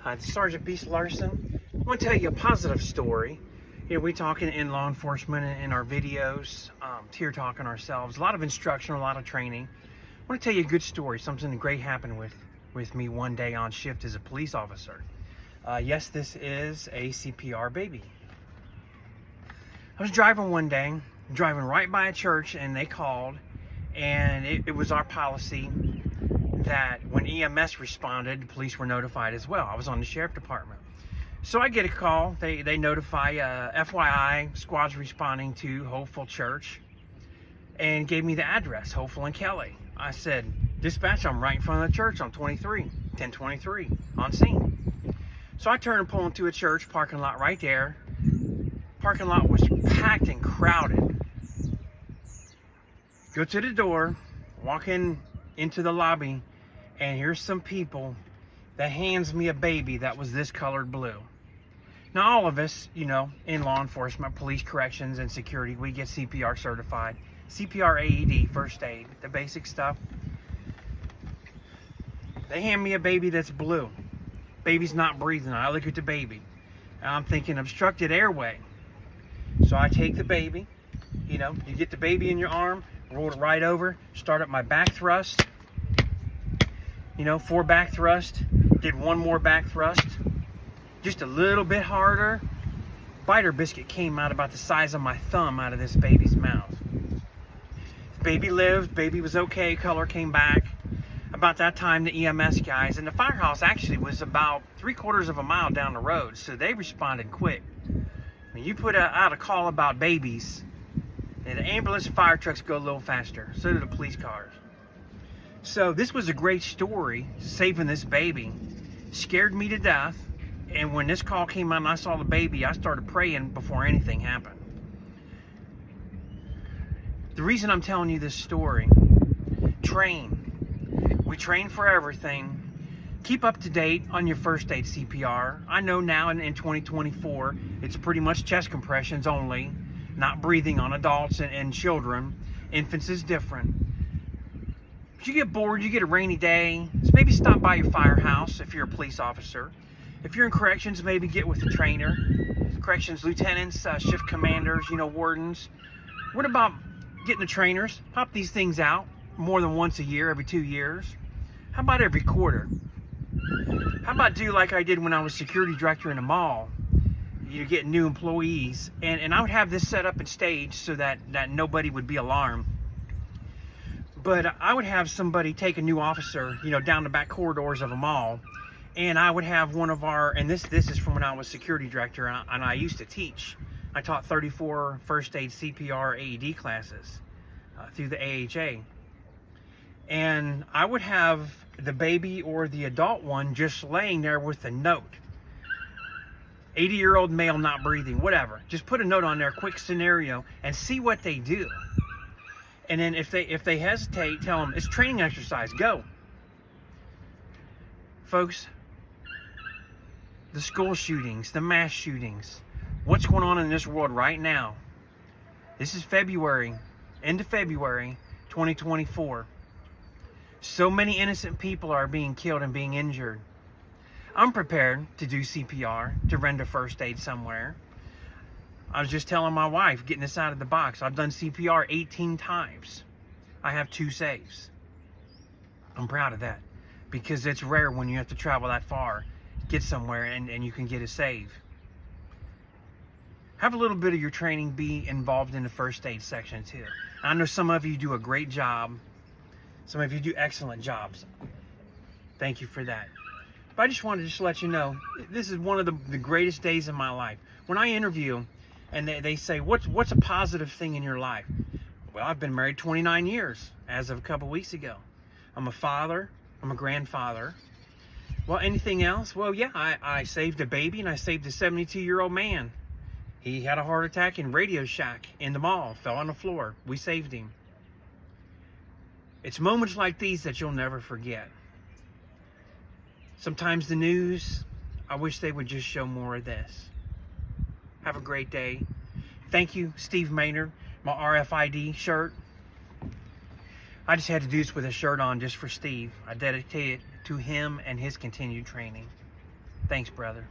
Hi, this is Sergeant Beast Larson. I want to tell you a positive story. We're talking in law enforcement and in our videos, tear talking ourselves, a lot of instruction, a lot of training. I want to tell you a good story, something great happened with me one day on shift as a police officer. Yes, this is a CPR baby. I was driving one day, driving right by a church, and they called, and it was our policy that when EMS responded, the police were notified as well. I was on the sheriff department. So I get a call, they notify, FYI, squad's responding to Hopeful Church, and gave me the address, Hopeful and Kelly. I said, dispatch, I'm right in front of the church on 1023, on scene. So I turn and pull into a church parking lot right there. Parking lot was packed and crowded. Go to the door, walk into the lobby, and here's some people that hands me a baby that was this colored blue. Now all of us, in law enforcement, police, corrections, and security, we get CPR certified. CPR, AED, first aid, the basic stuff. They hand me a baby that's blue. Baby's not breathing. I look at the baby. I'm thinking obstructed airway. So I take the baby, you get the baby in your arm, roll it right over, start up my back thrust, 4 back thrust, did 1 more back thrust, just a little bit harder. Biter biscuit came out about the size of my thumb out of this baby's mouth. Baby lived, baby was okay, color came back. About that time, the EMS guys, and the firehouse actually was about 3/4 of a mile down the road, so they responded quick. When you put out a call about babies, and the ambulance and fire trucks go a little faster, so do the police cars. So this was a great story, saving this baby. Scared me to death, and when this call came out and I saw the baby, I started praying before anything happened. The reason I'm telling you this story, train. We train for everything. Keep up to date on your first aid CPR. I know now in 2024, it's pretty much chest compressions only, not breathing on adults and children. Infants is different. If you get bored, you get a rainy day, so maybe stop by your firehouse if you're a police officer. If you're in corrections, maybe get with a trainer. Corrections lieutenants, shift commanders, wardens. What about getting the trainers? Pop these things out more than once a year, every 2 years. How about every quarter? How about do like I did when I was security director in a mall? You get new employees, and I would have this set up and staged so that nobody would be alarmed. But I would have somebody take a new officer, down the back corridors of a mall, and I would have one of our, and this is from when I was security director, and I used to teach. I taught 34 first aid CPR AED classes through the AHA. And I would have the baby or the adult one just laying there with a note. 80-year-old male not breathing, whatever. Just put a note on there, quick scenario, and see what they do. And then if they hesitate, tell them it's training exercise, go. Folks, the school shootings, the mass shootings, what's going on in this world right now? This is February, end of February, 2024. So many innocent people are being killed and being injured. I'm prepared to do CPR, to render first aid somewhere. I was just telling my wife, getting this out of the box, I've done CPR 18 times. I have 2 saves. I'm proud of that because it's rare when you have to travel that far, get somewhere, and you can get a save. Have a little bit of your training be involved in the first aid section too. I know some of you do a great job. Some of you do excellent jobs. Thank you for that. But I just wanted to let you know, this is one of the greatest days of my life. When I interview and they say, what's a positive thing in your life? Well, I've been married 29 years as of a couple weeks ago. I'm a father. I'm a grandfather. Well, anything else? Well, yeah, I saved a baby and I saved a 72-year-old man. He had a heart attack in Radio Shack in the mall, fell on the floor. We saved him. It's moments like these that you'll never forget. Sometimes the news, I wish they would just show more of this. Have a great day. Thank you, Steve Maynard, my RFID shirt. I just had to do this with a shirt on just for Steve. I dedicate it to him and his continued training. Thanks, brother.